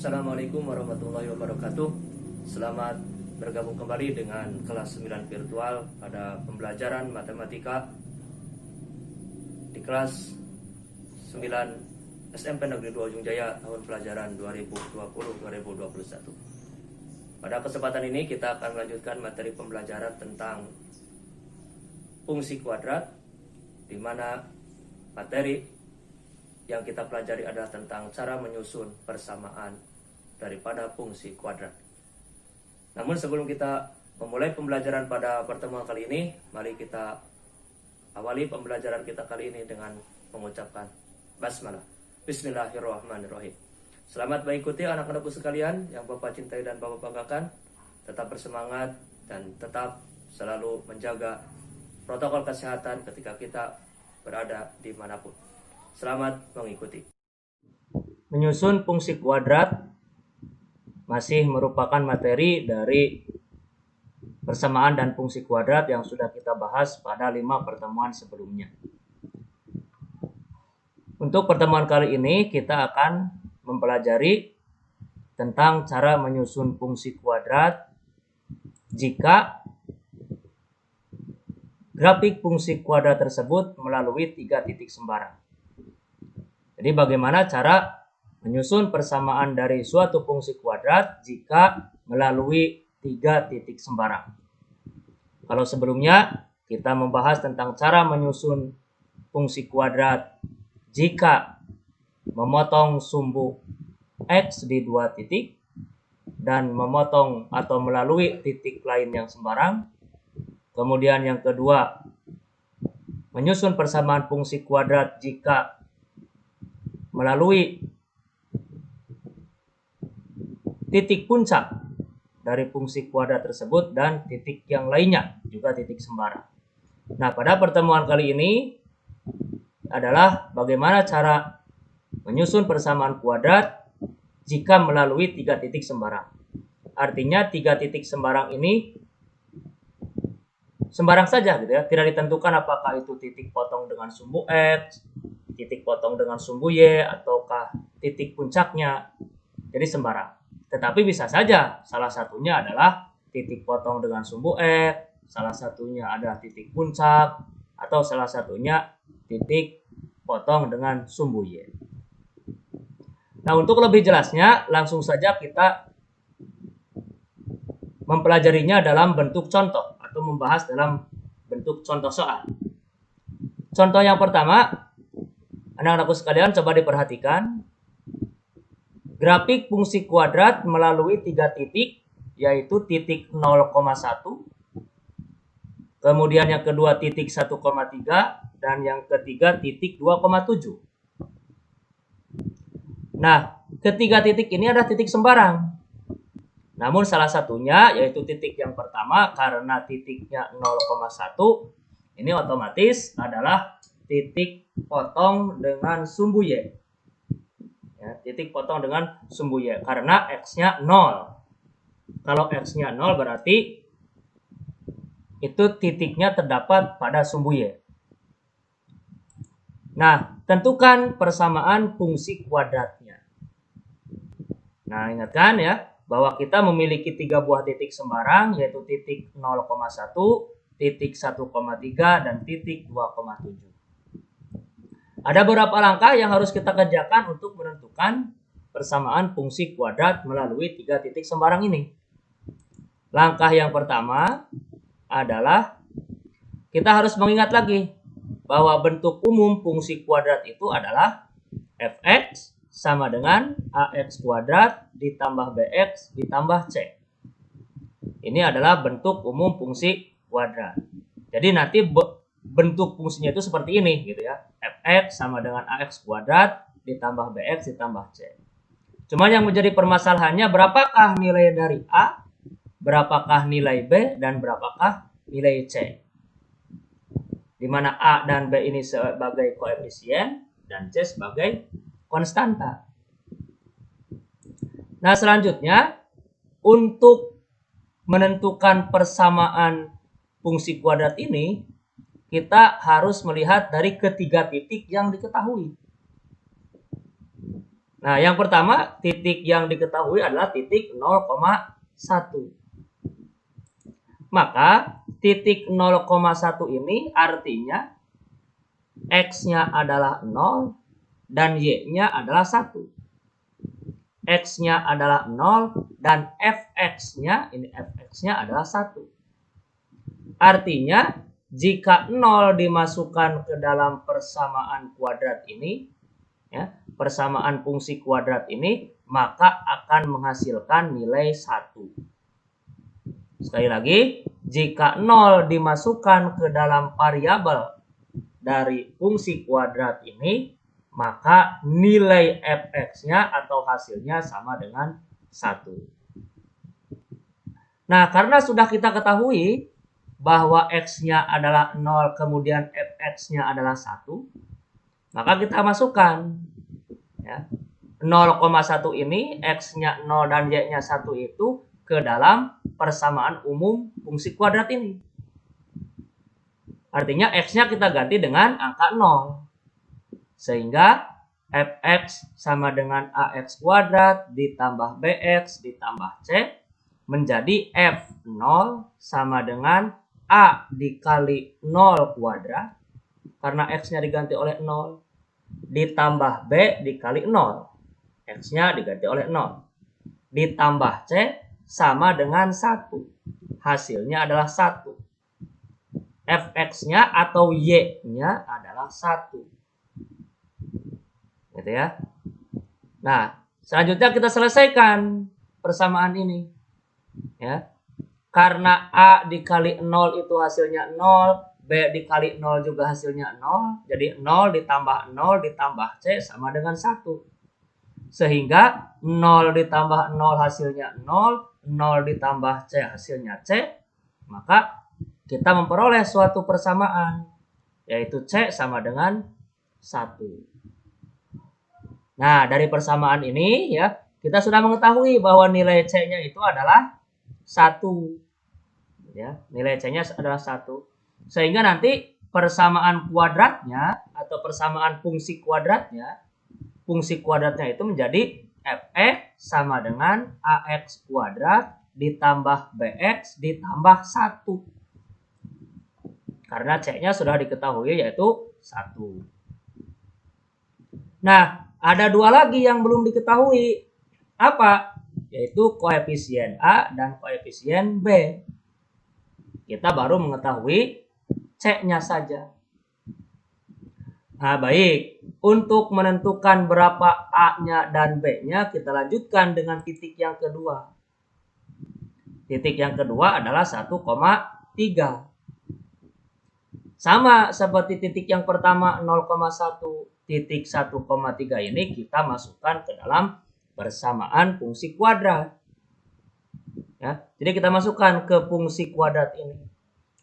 Assalamualaikum warahmatullahi wabarakatuh. Selamat bergabung kembali dengan kelas 9 virtual pada pembelajaran matematika di kelas 9 SMP Negeri 2 Ujung Jaya tahun pelajaran 2020-2021. Pada kesempatan ini kita akan melanjutkan materi pembelajaran tentang fungsi kuadrat, di mana materi yang kita pelajari adalah tentang cara menyusun persamaan daripada fungsi kuadrat. Namun sebelum kita memulai pembelajaran pada pertemuan kali ini, mari kita awali pembelajaran kita kali ini dengan mengucapkan basmalah. Bismillahirrahmanirrahim. Selamat mengikuti anak-anakku sekalian yang Bapak cintai dan Bapak banggakan. Tetap bersemangat dan tetap selalu menjaga protokol kesehatan ketika kita berada dimanapun. Selamat mengikuti. Menyusun fungsi kuadrat masih merupakan materi dari persamaan dan fungsi kuadrat yang sudah kita bahas pada 5 pertemuan sebelumnya. Untuk pertemuan kali ini kita akan mempelajari tentang cara menyusun fungsi kuadrat jika grafik fungsi kuadrat tersebut melalui 3 titik sembarang. Jadi bagaimana cara menyusun persamaan dari suatu fungsi kuadrat jika melalui 3 titik sembarang. Kalau sebelumnya kita membahas tentang cara menyusun fungsi kuadrat jika memotong sumbu X di 2 titik dan memotong atau melalui titik lain yang sembarang. Kemudian yang kedua, menyusun persamaan fungsi kuadrat jika melalui titik puncak dari fungsi kuadrat tersebut dan titik yang lainnya, juga titik sembarang. Nah, pada pertemuan kali ini adalah bagaimana cara menyusun persamaan kuadrat jika melalui 3 titik sembarang. Artinya 3 titik sembarang ini sembarang saja gitu ya, tidak ditentukan apakah itu titik potong dengan sumbu X, titik potong dengan sumbu Y, ataukah titik puncaknya. Jadi sembarang. Tetapi bisa saja salah satunya adalah titik potong dengan sumbu X, salah satunya adalah titik puncak, atau salah satunya titik potong dengan sumbu Y. Nah, untuk lebih jelasnya langsung saja kita mempelajarinya dalam bentuk contoh atau membahas dalam bentuk contoh soal. Contoh yang pertama, anak-anakku sekalian coba diperhatikan. Grafik fungsi kuadrat melalui 3 titik, yaitu titik 0,1, kemudian yang kedua titik 1,3, dan yang ketiga titik 2,7. Nah, ketiga titik ini adalah titik sembarang. Namun salah satunya, yaitu titik yang pertama, karena titiknya 0,1, ini otomatis adalah titik potong dengan sumbu Y. Ya, titik potong dengan sumbu Y karena X-nya 0. Kalau X-nya 0 berarti itu titiknya terdapat pada sumbu Y. Nah, tentukan persamaan fungsi kuadratnya. Nah, ingatkan ya bahwa kita memiliki 3 buah titik sembarang, yaitu titik 0,1, titik 1,3, dan titik 2,7. Ada beberapa langkah yang harus kita kerjakan untuk menentukan persamaan fungsi kuadrat melalui 3 titik sembarang ini. Langkah yang pertama adalah kita harus mengingat lagi bahwa bentuk umum fungsi kuadrat itu adalah fx sama dengan ax kuadrat ditambah bx ditambah c. Ini adalah bentuk umum fungsi kuadrat. Jadi nanti bentuk fungsinya itu seperti ini gitu ya. Fx sama dengan ax kuadrat ditambah bx ditambah c. Cuma yang menjadi permasalahannya berapakah nilai dari a, berapakah nilai b, dan berapakah nilai c. Di mana a dan b ini sebagai koefisien dan c sebagai konstanta. Nah, selanjutnya untuk menentukan persamaan fungsi kuadrat ini, kita harus melihat dari ketiga titik yang diketahui. Nah, yang pertama, titik yang diketahui adalah titik 0,1. Maka, titik 0,1 ini artinya X-nya adalah 0 dan Y-nya adalah 1. X-nya adalah 0 dan Fx-nya, ini Fx-nya adalah 1. Artinya, jika 0 dimasukkan ke dalam persamaan kuadrat ini, ya, persamaan fungsi kuadrat ini, maka akan menghasilkan nilai 1. Sekali lagi, jika 0 dimasukkan ke dalam variabel dari fungsi kuadrat ini, maka nilai fx-nya atau hasilnya sama dengan 1. Nah, karena sudah kita ketahui bahwa x-nya adalah 0, kemudian fx-nya adalah 1, maka kita masukkan, ya, 0,1 ini, x-nya 0 dan y-nya 1 itu ke dalam persamaan umum fungsi kuadrat ini. Artinya x-nya kita ganti dengan angka 0. Sehingga fx sama dengan ax kuadrat ditambah bx ditambah c menjadi f0 sama dengan a dikali 0 kuadrat, karena x-nya diganti oleh 0, ditambah b dikali 0, x-nya diganti oleh 0, ditambah c sama dengan 1, hasilnya adalah 1. Fx-nya atau y-nya adalah 1. Gitu ya. Nah, selanjutnya kita selesaikan persamaan ini. Ya. Karena A dikali 0 itu hasilnya 0, B dikali 0 juga hasilnya 0, jadi 0 ditambah 0 ditambah C sama dengan 1. Sehingga 0 ditambah 0 hasilnya 0, 0 ditambah C hasilnya C, maka kita memperoleh suatu persamaan, yaitu C sama dengan 1. Nah, dari persamaan ini ya, kita sudah mengetahui bahwa nilai C-nya itu adalah 1. Ya, nilai C-nya adalah 1. Sehingga nanti persamaan kuadratnya atau persamaan fungsi kuadratnya itu menjadi fx sama dengan ax kuadrat ditambah bx ditambah 1. Karena C-nya sudah diketahui yaitu 1. Nah, ada 2 lagi yang belum diketahui. Apa? Yaitu koefisien A dan koefisien B. Kita baru mengetahui C-nya saja. Nah, baik. Untuk menentukan berapa A-nya dan B-nya, kita lanjutkan dengan titik yang kedua. Titik yang kedua adalah 1,3. Sama seperti titik yang pertama 0,1. Titik 1,3 ini kita masukkan ke dalam persamaan fungsi kuadrat. Ya, jadi kita masukkan ke fungsi kuadrat ini.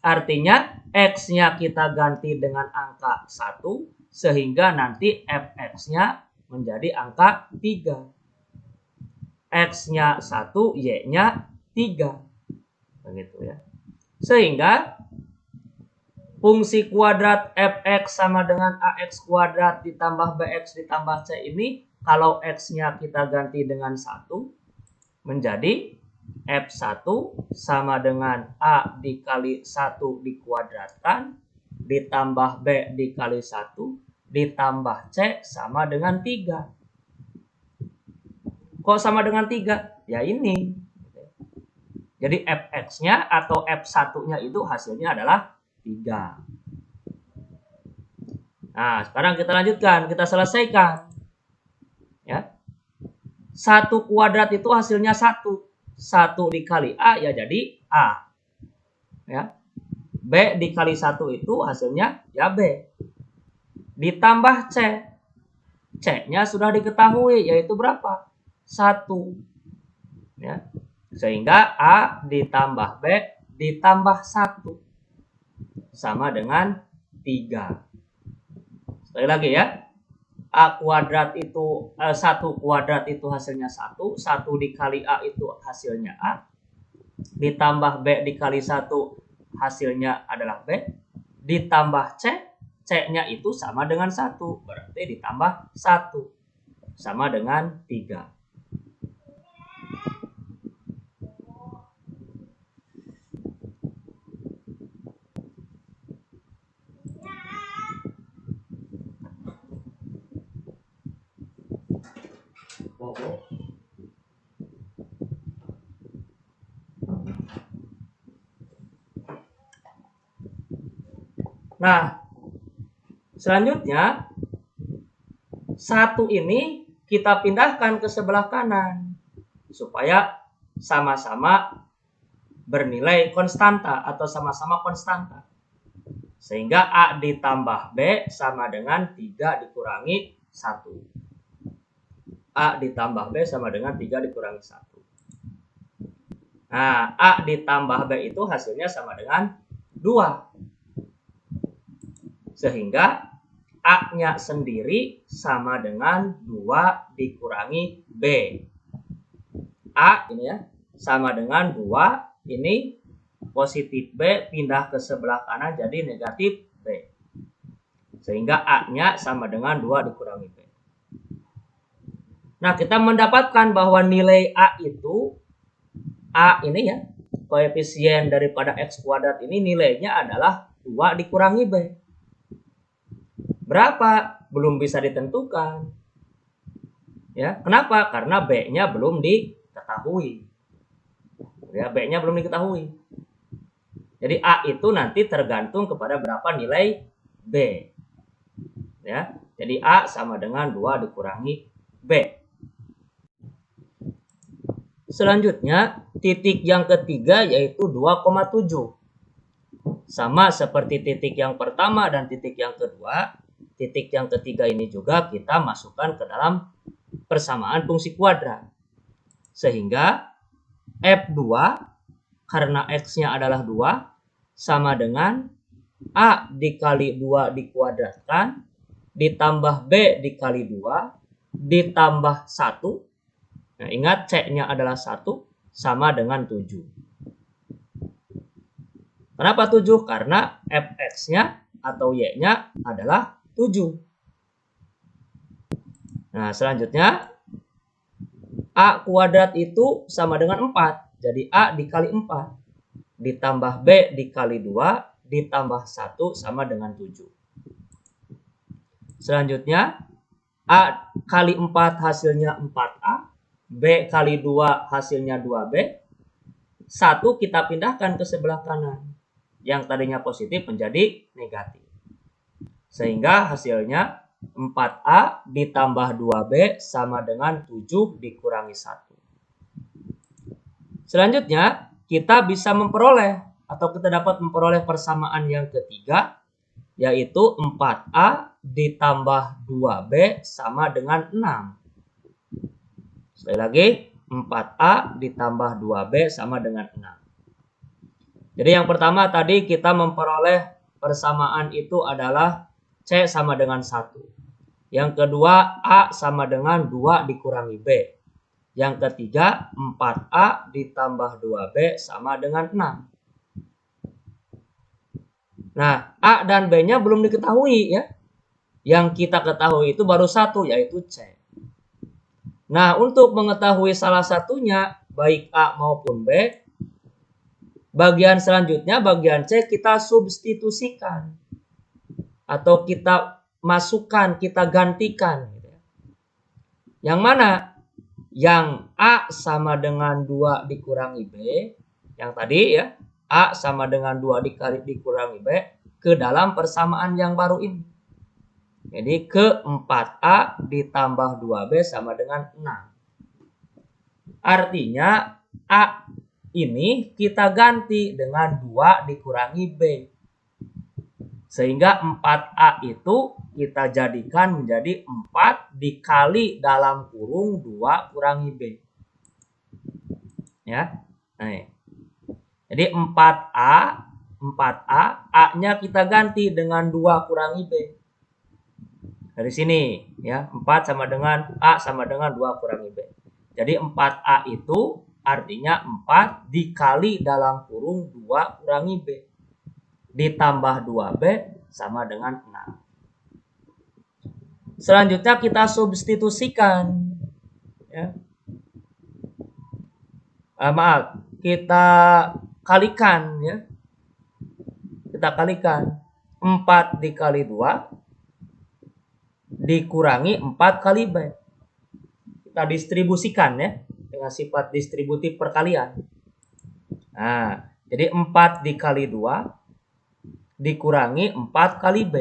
Artinya x-nya kita ganti dengan angka 1 sehingga nanti fx-nya menjadi angka 3. X-nya 1, y-nya 3. Begitu ya. Sehingga fungsi kuadrat fx sama dengan ax kuadrat ditambah bx ditambah c ini, kalau x-nya kita ganti dengan 1 menjadi F1 sama dengan A dikali 1 dikuadratkan ditambah B dikali 1 ditambah C sama dengan 3. Kok sama dengan 3? Ya ini. Jadi Fx-nya atau F1-nya itu hasilnya adalah 3. Nah, sekarang kita lanjutkan, kita selesaikan. Ya. 1 kuadrat itu hasilnya 1. 1 dikali A ya jadi A. Ya. B dikali 1 itu hasilnya ya B. Ditambah C. C-nya sudah diketahui yaitu berapa? 1. Ya. Sehingga A ditambah B ditambah 1 sama dengan 3. Sekali lagi ya. A kuadrat itu 1 kuadrat itu hasilnya 1, 1 dikali A itu hasilnya A, ditambah B dikali 1 hasilnya adalah B, ditambah C, C-nya itu sama dengan 1, berarti ditambah 1. sama dengan 3. Nah, selanjutnya 1 ini kita pindahkan ke sebelah kanan supaya sama-sama bernilai konstanta atau sama-sama konstanta. Sehingga A ditambah B sama dengan 3 dikurangi 1. A ditambah B sama dengan 3 dikurangi 1. Nah, A ditambah B itu hasilnya sama dengan 2. Sehingga A-nya sendiri sama dengan 2 dikurangi B. A ini ya, sama dengan 2. Ini positif B pindah ke sebelah kanan jadi negatif B. Sehingga A-nya sama dengan 2 dikurangi B. Nah, kita mendapatkan bahwa nilai A itu, A ini ya, koefisien daripada X kuadrat ini nilainya adalah 2 dikurangi B. Berapa? Belum bisa ditentukan. Ya, kenapa? Karena B-nya belum diketahui. Ya, B-nya belum diketahui. Jadi A itu nanti tergantung kepada berapa nilai B. Ya, jadi A sama dengan 2 dikurangi B. Selanjutnya, titik yang ketiga yaitu 2,7. Sama seperti titik yang pertama dan titik yang kedua, titik yang ketiga ini juga kita masukkan ke dalam persamaan fungsi kuadrat. Sehingga F2 karena X-nya adalah 2 sama dengan A dikali 2 dikuadratkan ditambah B dikali 2 ditambah 1. Nah, ingat C-nya adalah 1 sama dengan 7. Kenapa 7? Karena Fx-nya atau Y-nya adalah 7. Nah, selanjutnya A kuadrat itu sama dengan 4. Jadi A dikali 4 ditambah B dikali 2 ditambah 1 sama dengan 7. Selanjutnya A kali 4 hasilnya 4A, B kali 2 hasilnya 2B, 1 kita pindahkan ke sebelah kanan. Yang tadinya positif menjadi negatif. Sehingga hasilnya 4A ditambah 2B sama dengan 7 dikurangi 1. Selanjutnya, kita bisa memperoleh atau kita dapat memperoleh persamaan yang ketiga, yaitu 4A ditambah 2B sama dengan 6. Sekali lagi, 4A ditambah 2B sama dengan 6. Jadi yang pertama tadi kita memperoleh persamaan itu adalah C sama dengan 1. Yang kedua, A sama dengan 2 dikurangi B. Yang ketiga, 4A ditambah 2B sama dengan 6. Nah, A dan B-nya belum diketahui ya. Yang kita ketahui itu baru 1, yaitu C. Nah, untuk mengetahui salah satunya, baik A maupun B, bagian selanjutnya, bagian C, kita substitusikan. Atau kita masukkan, kita gantikan. Yang mana? Yang A sama dengan 2 dikurangi B. Yang tadi ya, A sama dengan 2 dikurangi B ke dalam persamaan yang baru ini. Jadi ke 4A ditambah 2B sama dengan 6. Artinya A ini kita ganti dengan 2 dikurangi B. Sehingga 4A itu kita jadikan menjadi 4 dikali dalam kurung 2 kurangi B. Ya. Nah, jadi 4A, A-nya kita ganti dengan 2 kurangi B. Dari sini ya, 4 sama dengan A sama dengan 2 kurangi B. Jadi 4A itu artinya 4 dikali dalam kurung 2 kurangi B. Ditambah 2B sama dengan 6. Selanjutnya kita substitusikan. Ya. Maaf, kita kalikan ya. Kita kalikan 4 dikali 2 dikurangi 4 kali B. Kita distribusikan ya dengan sifat distributif perkalian. Nah, jadi 4 dikali 2 dikurangi 4 kali B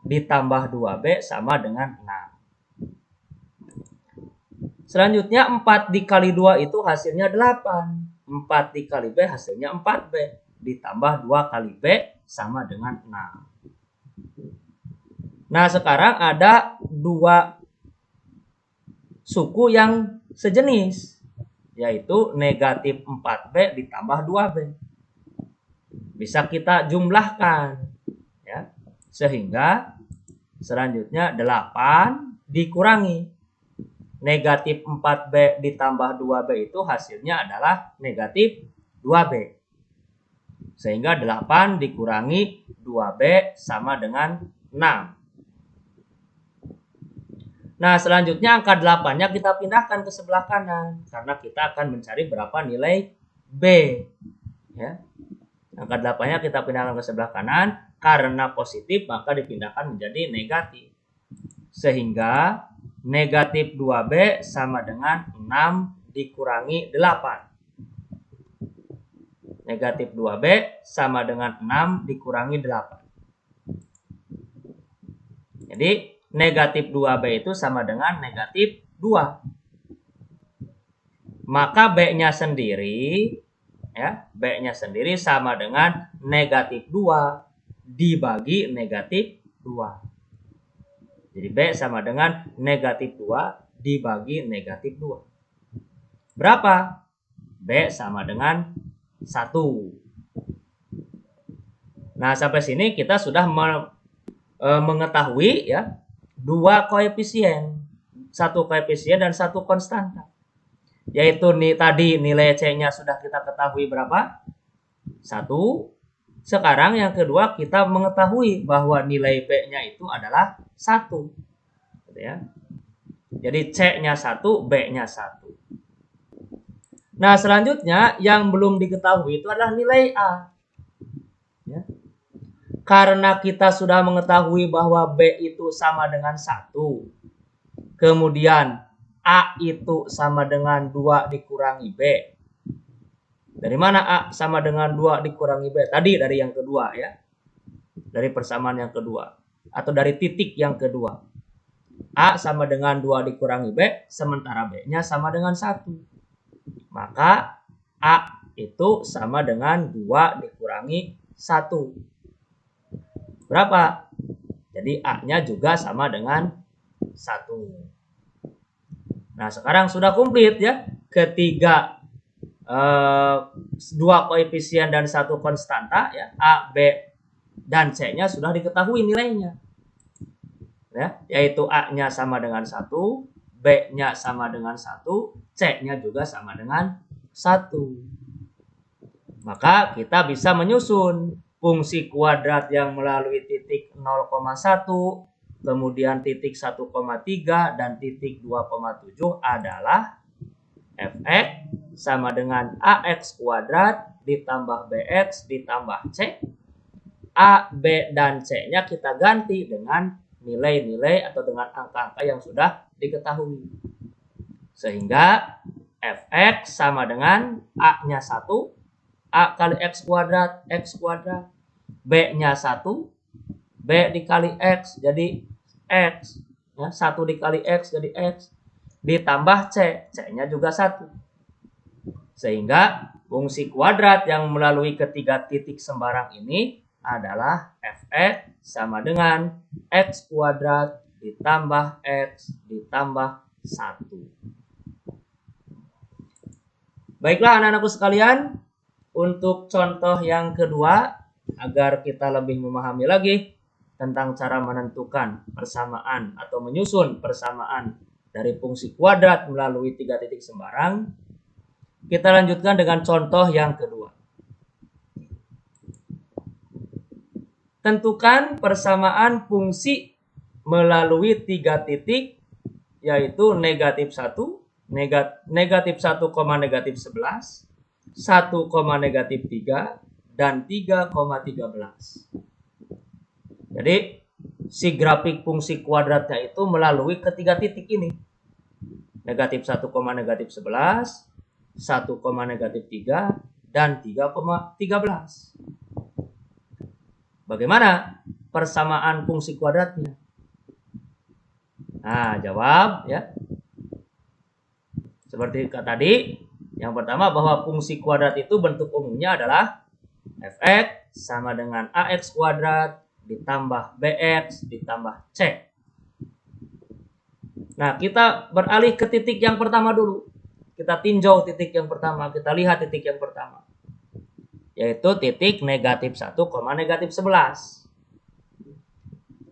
ditambah 2B sama dengan 6. Selanjutnya 4 dikali 2 itu hasilnya 8. 4 dikali B hasilnya 4B ditambah 2 kali B sama dengan 6. Nah, sekarang ada 2 suku yang sejenis, yaitu negatif 4B ditambah 2B. Bisa kita jumlahkan ya. Sehingga selanjutnya 8 dikurangi negatif 4B ditambah 2B itu hasilnya adalah negatif 2B. Sehingga 8 dikurangi 2B sama dengan 6. Nah, selanjutnya angka 8-nya kita pindahkan ke sebelah kanan. Karena kita akan mencari berapa nilai B. Ya. Angka 8-nya kita pindahkan ke sebelah kanan. Karena positif, maka dipindahkan menjadi negatif. Sehingga negatif 2B sama dengan 6 dikurangi 8. Negatif 2B sama dengan 6 dikurangi 8. Jadi negatif 2B itu sama dengan negatif 2. Maka B-nya sendiri ya, B-nya sendiri sama dengan negatif 2 dibagi negatif 2. Jadi B sama dengan negatif 2 dibagi negatif 2. Berapa? B sama dengan 1. Nah, sampai sini kita sudah mengetahui ya 2 koefisien, 1 koefisien dan 1 konstanta. Yaitu tadi nilai C-nya sudah kita ketahui berapa? 1. Sekarang yang kedua kita mengetahui bahwa nilai B-nya itu adalah 1. Gitu ya. Jadi C-nya 1, B-nya 1. Nah, selanjutnya yang belum diketahui itu adalah nilai A. Ya. Karena kita sudah mengetahui bahwa B itu sama dengan 1. Kemudian A itu sama dengan 2 dikurangi B. Dari mana A sama dengan 2 dikurangi B? Tadi dari yang kedua ya. Dari persamaan yang kedua. Atau dari titik yang kedua. A sama dengan 2 dikurangi B, sementara B-nya sama dengan 1. Maka A itu sama dengan 2 dikurangi 1. Berapa? Jadi A-nya juga sama dengan 1. Nah, sekarang sudah komplit ya. Ketiga 2 koefisien dan 1 konstanta ya. A, B, dan C-nya sudah diketahui nilainya. Ya, yaitu A-nya sama dengan 1, B-nya sama dengan 1, C-nya juga sama dengan 1. Maka kita bisa menyusun fungsi kuadrat yang melalui titik 0,1, kemudian titik 1,3 dan titik 2,7 adalah fx sama dengan ax kuadrat ditambah bx ditambah c. A, B, dan C-nya kita ganti dengan nilai-nilai atau dengan angka-angka yang sudah diketahui. Sehingga fx sama dengan A-nya 1, A kali X kuadrat, B-nya 1, B dikali X jadi X. Ya, 1 dikali X jadi X. Ditambah C, C-nya juga 1. Sehingga fungsi kuadrat yang melalui ketiga titik sembarang ini adalah fx sama dengan x kuadrat ditambah x ditambah 1. Baiklah anak-anakku sekalian, untuk contoh yang kedua, agar kita lebih memahami lagi tentang cara menentukan persamaan atau menyusun persamaan dari fungsi kuadrat melalui tiga titik sembarang, kita lanjutkan dengan contoh yang kedua. Tentukan persamaan fungsi melalui 3 titik, yaitu negatif 1, negatif 1, negatif 11, 1, negatif 3, dan 3,13. Jadi si grafik fungsi kuadratnya itu melalui ketiga titik ini. Negatif 1, negatif 11, 1, negatif 3, dan 3,13. Bagaimana persamaan fungsi kuadratnya? Nah, jawab ya. Seperti tadi, yang pertama bahwa fungsi kuadrat itu bentuk umumnya adalah fx sama dengan ax kuadrat ditambah bx ditambah c. Nah, kita beralih ke titik yang pertama dulu. Kita tinjau titik yang pertama, kita lihat titik yang pertama. Yaitu titik negatif 1, negatif 11.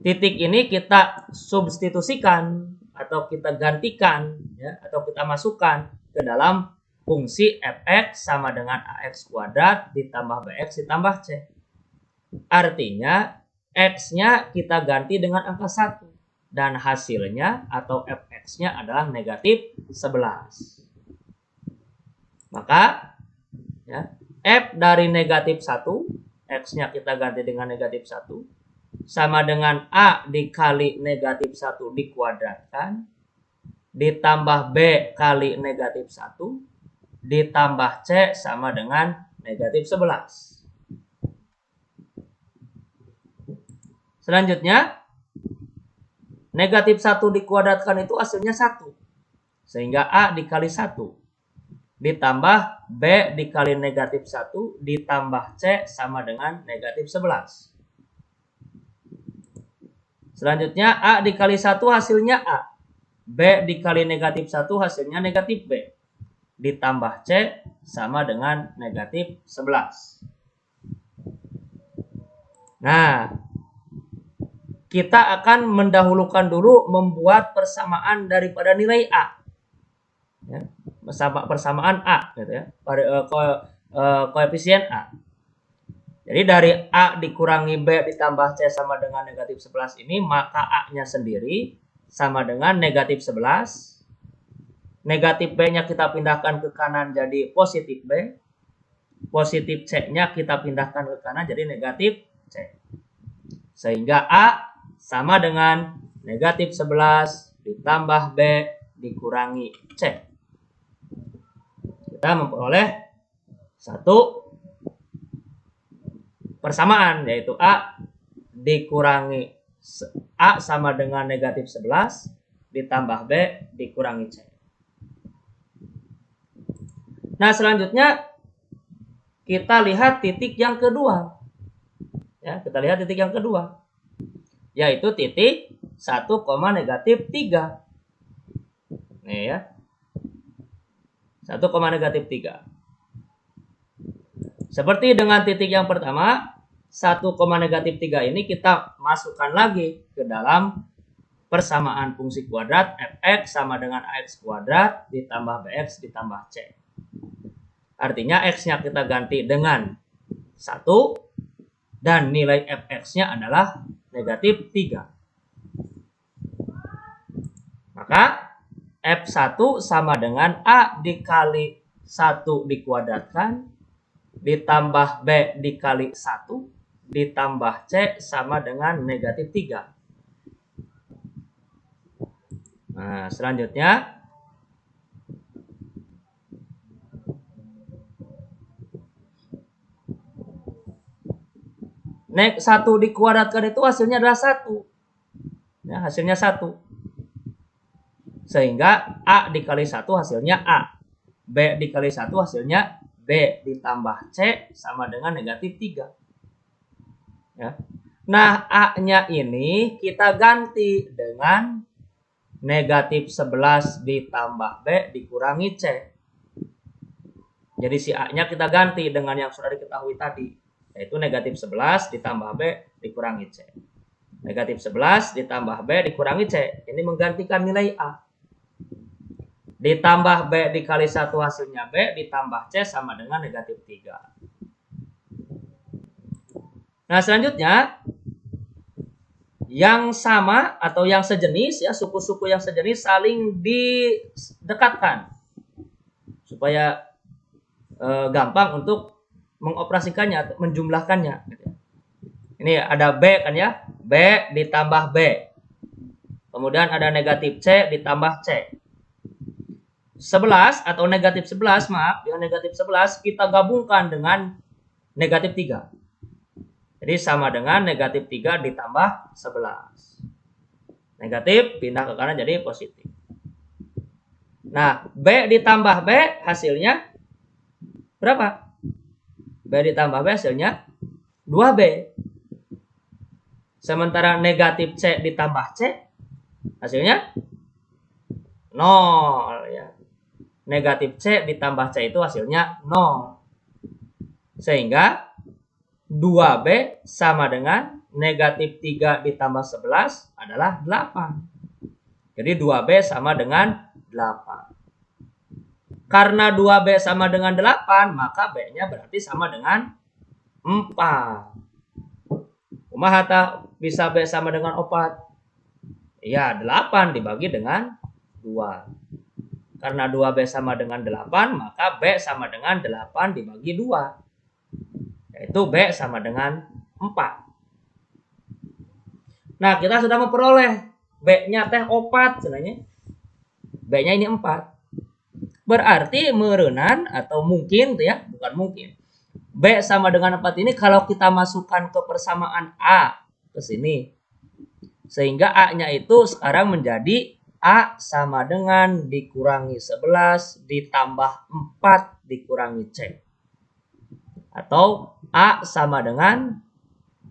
Titik ini kita substitusikan atau kita gantikan ya, atau kita masukkan ke dalam fungsi fx sama dengan ax kuadrat ditambah bx ditambah c. Artinya x-nya kita ganti dengan angka 1 dan hasilnya atau fx-nya adalah negatif 11. Maka ya, f dari negatif 1, x-nya kita ganti dengan negatif 1, sama dengan A dikali negatif 1 dikuadratkan, ditambah B kali negatif 1, ditambah C sama dengan negatif 11. Selanjutnya, negatif 1 dikuadratkan itu hasilnya 1. Sehingga A dikali 1, ditambah B dikali negatif 1, ditambah C sama dengan negatif 11. Selanjutnya A dikali 1 hasilnya A. B dikali negatif 1 hasilnya negatif B. Ditambah C sama dengan negatif 11. Nah, kita akan mendahulukan dulu membuat persamaan daripada nilai A. Ya, persamaan A gitu ya. Koefisien A. Jadi dari A dikurangi B ditambah C sama dengan negatif 11 ini, maka A-nya sendiri sama dengan negatif 11. Negatif B-nya kita pindahkan ke kanan jadi positif B. Positif C-nya kita pindahkan ke kanan jadi negatif C. Sehingga A sama dengan negatif 11 ditambah B dikurangi C. Kita memperoleh satu persamaan, yaitu A dikurangi A sama dengan negatif 11 ditambah B dikurangi C. Nah, selanjutnya kita lihat titik yang kedua. Ya, kita lihat titik yang kedua. Yaitu titik 1, negatif 3. Nih ya. 1, negatif 3. Seperti dengan titik yang pertama, 1, negatif 3 ini kita masukkan lagi ke dalam persamaan fungsi kuadrat fx sama dengan ax kuadrat ditambah bx ditambah c. Artinya x-nya kita ganti dengan 1 dan nilai fx-nya adalah negatif 3. Maka f1 sama dengan a dikali 1 dikuadratkan ditambah B dikali 1 ditambah C sama dengan negatif 3. Nah, selanjutnya nek 1 dikuadratkan itu hasilnya adalah 1. Ya, hasilnya 1. Sehingga A dikali 1 hasilnya A. B dikali 1 hasilnya B ditambah C sama dengan negatif 3. Ya. Nah, A-nya ini kita ganti dengan negatif 11 ditambah B dikurangi C. Jadi si A-nya kita ganti dengan yang sudah diketahui tadi, yaitu negatif 11 ditambah B dikurangi C. Negatif 11 ditambah B dikurangi C. Ini menggantikan nilai A. Ditambah B dikali 1 hasilnya B, ditambah C sama dengan negatif 3. Nah, selanjutnya, yang sama atau yang sejenis, ya, suku-suku yang sejenis saling didekatkan supaya gampang untuk mengoperasikannya atau menjumlahkannya. Ini ada B kan ya, B ditambah B. Kemudian ada negatif C ditambah C. 11 atau negatif 11, maaf, yang negatif 11 kita gabungkan dengan negatif 3. Jadi sama dengan negatif 3 ditambah 11. Negatif pindah ke kanan jadi positif. Nah, B ditambah B hasilnya berapa? B ditambah B hasilnya 2B. Sementara negatif C ditambah C hasilnya 0. Ya. Negatif C ditambah C itu hasilnya 0. Sehingga 2B sama dengan negatif 3 ditambah 11 adalah 8. Jadi 2B sama dengan 8. Karena 2B sama dengan 8, maka B-nya berarti sama dengan 4. Kumaha bisa B sama dengan 4? Ya, 8 dibagi dengan 2. Karena 2B sama dengan 8, maka B sama dengan 8 dibagi 2. Yaitu B sama dengan 4. Nah, kita sudah memperoleh B-nya teh 4 sebenarnya. B-nya ini 4. Berarti meureunan atau mungkin tuh ya, bukan mungkin. B sama dengan 4 ini kalau kita masukkan ke persamaan A ke sini. Sehingga A-nya itu sekarang menjadi A sama dengan dikurangi 11 ditambah 4 dikurangi C. Atau A sama dengan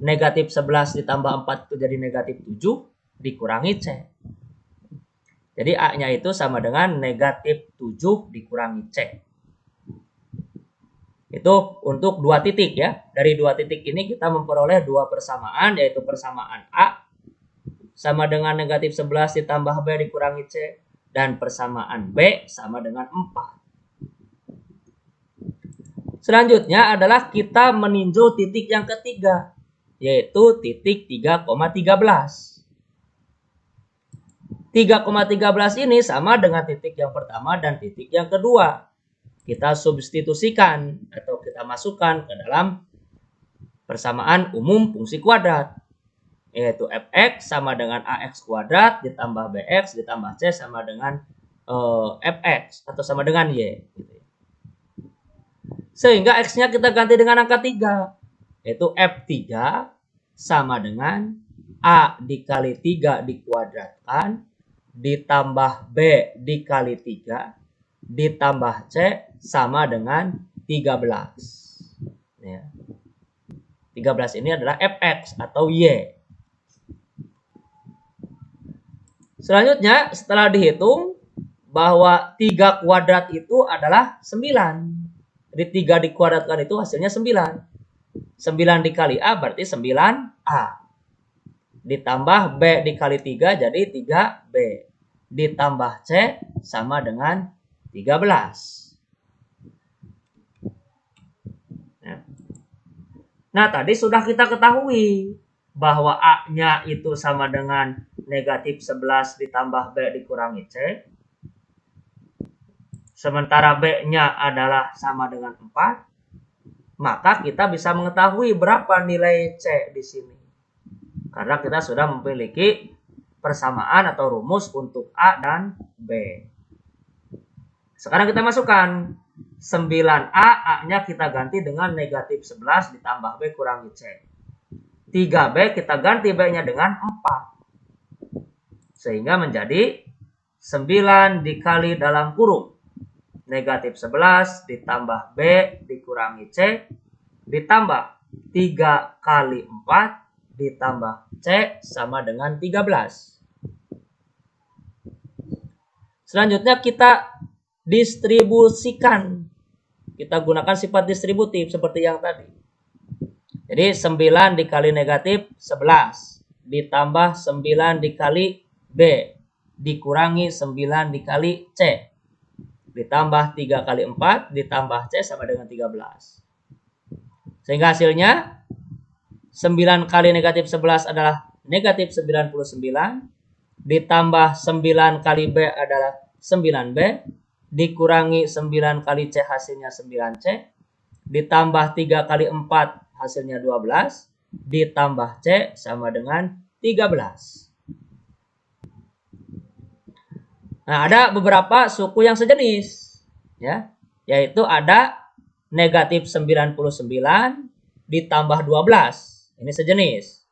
negatif 11 ditambah 4 itu jadi negatif 7 dikurangi C. Jadi A-nya itu sama dengan negatif 7 dikurangi C. Itu untuk 2 titik ya. Dari 2 titik ini kita memperoleh 2 persamaan, yaitu persamaan A sama dengan negatif 11 ditambah B dikurangi C. Dan persamaan B sama dengan 4. Selanjutnya adalah kita meninjau titik yang ketiga, yaitu titik 3,13. 3,13 ini sama dengan titik yang pertama dan titik yang kedua. Kita substitusikan atau kita masukkan ke dalam persamaan umum fungsi kuadrat, yaitu fx sama dengan ax kuadrat ditambah bx ditambah c sama dengan fx atau sama dengan y. Sehingga x-nya kita ganti dengan angka 3, yaitu f3 sama dengan a dikali 3 dikuadratkan ditambah b dikali 3 ditambah c sama dengan 13. Ya. 13 ini adalah fx atau y. Selanjutnya setelah dihitung bahwa 3 kuadrat itu adalah 9. Jadi 3 dikuadratkan itu hasilnya 9. 9 dikali A berarti 9A. Ditambah B dikali 3 jadi 3B. Ditambah C sama dengan 13. Nah, tadi sudah kita ketahui bahwa A-nya itu sama dengan negatif 11 ditambah B dikurangi C. Sementara B-nya adalah sama dengan 4. Maka kita bisa mengetahui berapa nilai C di sini. Karena kita sudah memiliki persamaan atau rumus untuk A dan B. Sekarang kita masukkan 9A, A-nya kita ganti dengan negatif 11 ditambah B kurangi C. 3B kita ganti B-nya dengan 4. Sehingga menjadi 9 dikali dalam kurung negatif 11 ditambah B dikurangi C ditambah 3 kali 4 ditambah C sama dengan 13. Selanjutnya kita distribusikan. Kita gunakan sifat distributif seperti yang tadi. Jadi 9 dikali negatif 11 ditambah 9 dikali B dikurangi 9 dikali C ditambah 3 kali 4 ditambah C sama dengan 13. Sehingga hasilnya 9 kali negatif 11 adalah negatif 99, ditambah 9 kali B adalah 9B, dikurangi 9 kali C hasilnya 9C, ditambah 3 kali 4 hasilnya 12, ditambah C sama dengan 13. Nah, ada beberapa suku yang sejenis, ya, yaitu ada negatif 99 ditambah 12, ini sejenis.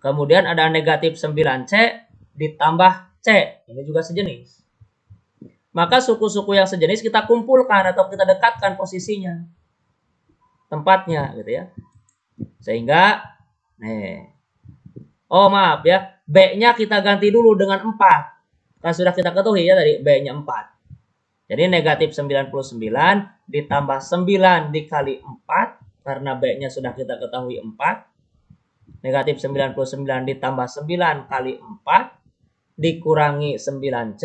Kemudian ada negatif 9C ditambah C, ini juga sejenis. Maka suku-suku yang sejenis kita kumpulkan atau kita dekatkan posisinya, tempatnya gitu ya. Sehingga maaf ya, B-nya kita ganti dulu dengan 4. Kan sudah kita ketahui ya tadi B-nya 4. Jadi negatif 99 ditambah 9 dikali 4, karena B-nya sudah kita ketahui 4. Negatif 99 ditambah 9 kali 4 dikurangi 9C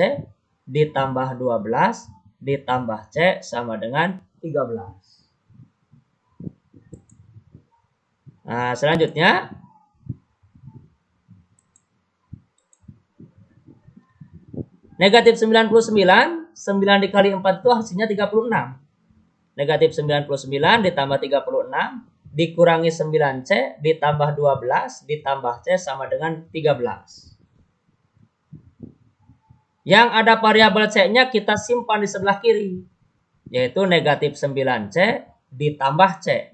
ditambah 12 ditambah C sama dengan 13. Nah, selanjutnya negatif 99, 9 dikali 4 itu hasilnya 36. Negatif 99 ditambah 36 dikurangi 9C ditambah 12 ditambah C sama dengan 13. Yang ada variabel C-nya kita simpan di sebelah kiri, yaitu negatif 9C ditambah C.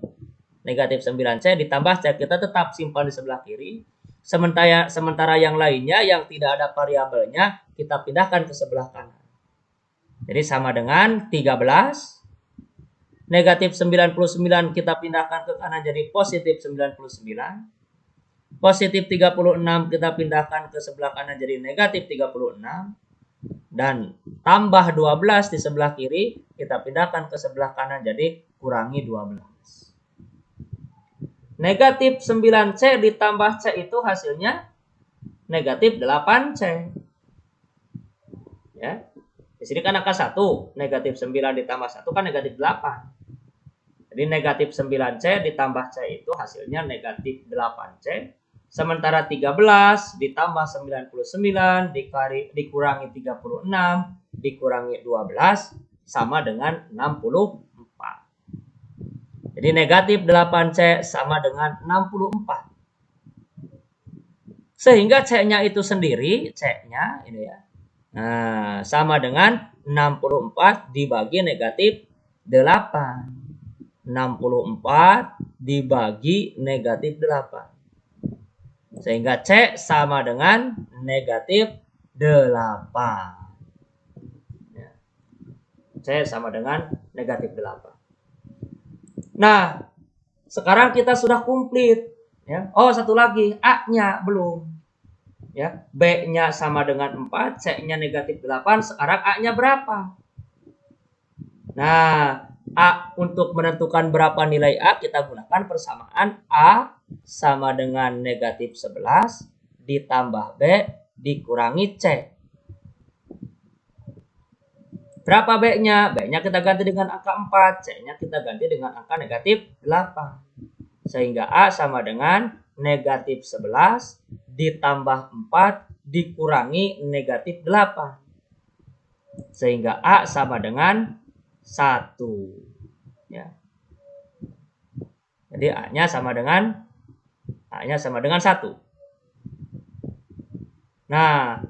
Negatif 9C ditambah C kita tetap simpan di sebelah kiri. Sementara yang lainnya yang tidak ada variabelnya kita pindahkan ke sebelah kanan. Jadi sama dengan 13. Negatif 99 kita pindahkan ke kanan jadi positif 99. Positif 36 kita pindahkan ke sebelah kanan jadi negatif 36. Dan tambah 12 di sebelah kiri kita pindahkan ke sebelah kanan jadi kurangi 12. Negatif 9C ditambah C itu hasilnya negatif 8C. Ya. Di sini kan angka 1, negatif 9 ditambah 1 kan negatif 8. Jadi negatif 9C ditambah C itu hasilnya negatif 8C. Sementara 13 ditambah 99 dikurangi 36 dikurangi 12 sama dengan 64. Jadi negatif 8C sama dengan 64. Sehingga C-nya itu sendiri, C-nya ini ya. Nah, sama dengan 64 dibagi negatif 8. 64 dibagi negatif 8. Sehingga C sama dengan negatif 8. C sama dengan negatif 8. Nah, sekarang kita sudah komplit. Ya. Oh, satu lagi, A-nya belum. Ya, B-nya sama dengan 4, C-nya negatif 8. Sekarang A-nya berapa? Nah, A untuk menentukan berapa nilai A kita gunakan persamaan A sama dengan negatif 11 ditambah B dikurangi C. Berapa B-nya? B-nya kita ganti dengan angka 4, C-nya kita ganti dengan angka negatif 8. Sehingga A sama dengan negatif 11 ditambah 4 dikurangi negatif 8. Sehingga A sama dengan 1. Ya. Jadi A-nya sama dengan 1. Nah,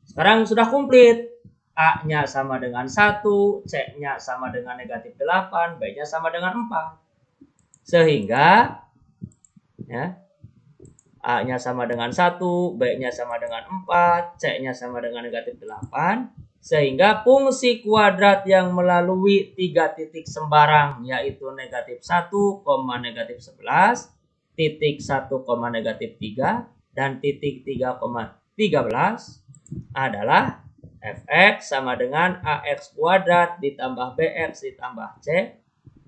sekarang sudah komplit. A-nya sama dengan 1, C-nya sama dengan negatif 8, B-nya sama dengan 4. Sehingga ya, A-nya sama dengan 1, B-nya sama dengan 4, C-nya sama dengan negatif 8. Sehingga fungsi kuadrat yang melalui 3 titik sembarang yaitu negatif 1, negatif 11, titik 1, negatif 3, dan titik 3,13 adalah fx sama dengan ax kuadrat ditambah bx ditambah c,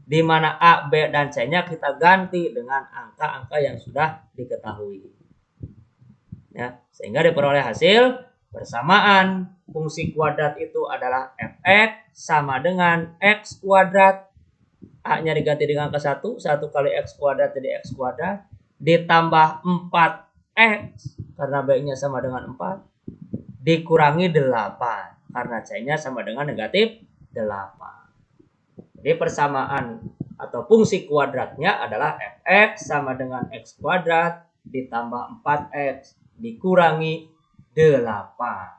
di mana a, b, dan c-nya kita ganti dengan angka-angka yang sudah diketahui. Ya, sehingga diperoleh hasil persamaan fungsi kuadrat itu adalah fx sama dengan x kuadrat, a-nya diganti dengan angka 1 kali x kuadrat jadi x kuadrat, ditambah 4x karena B-nya sama dengan 4, dikurangi 8 karena C-nya sama dengan negatif 8. Jadi persamaan atau fungsi kuadratnya adalah fx sama dengan x kuadrat ditambah 4x dikurangi 8.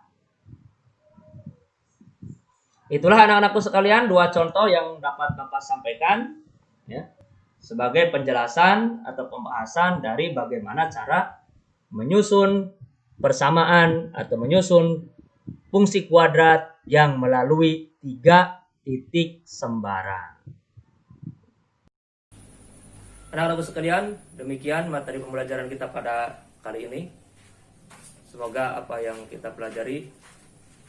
Itulah anak-anakku sekalian 2 contoh yang dapat Bapak sampaikan ya, sebagai penjelasan atau pembahasan dari bagaimana cara menyusun persamaan atau menyusun fungsi kuadrat yang melalui 3 titik sembarang. Anak-anakku sekalian, demikian materi pembelajaran kita pada kali ini. Semoga apa yang kita pelajari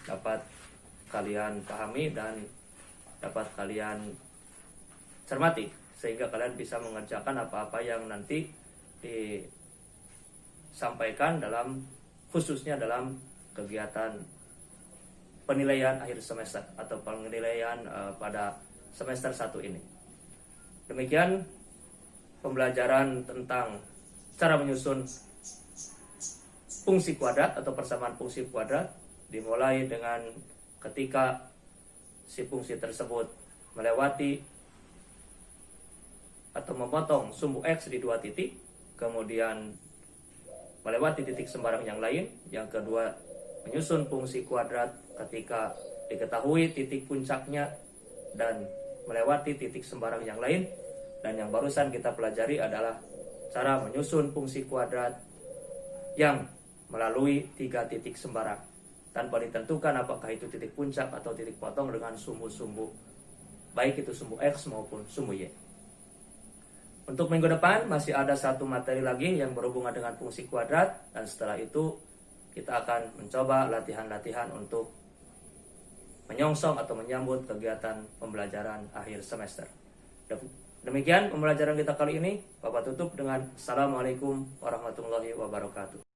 dapat kalian pahami dan dapat kalian cermati, sehingga kalian bisa mengerjakan apa-apa yang nanti disampaikan dalam, khususnya dalam kegiatan penilaian akhir semester atau penilaian pada semester 1 ini. Demikian pembelajaran tentang cara menyusun fungsi kuadrat atau persamaan fungsi kuadrat, dimulai dengan ketika si fungsi tersebut melewati atau memotong sumbu X di 2 titik, kemudian melewati titik sembarang yang lain. Yang kedua, menyusun fungsi kuadrat ketika diketahui titik puncaknya dan melewati titik sembarang yang lain. Dan yang barusan kita pelajari adalah cara menyusun fungsi kuadrat yang melalui 3 titik sembarang tanpa ditentukan apakah itu titik puncak atau titik potong dengan sumbu-sumbu, baik itu sumbu X maupun sumbu Y. Untuk minggu depan masih ada 1 materi lagi yang berhubungan dengan fungsi kuadrat, dan setelah itu kita akan mencoba latihan-latihan untuk menyongsong atau menyambut kegiatan pembelajaran akhir semester. Demikian pembelajaran kita kali ini. Bapak tutup dengan Assalamualaikum warahmatullahi wabarakatuh.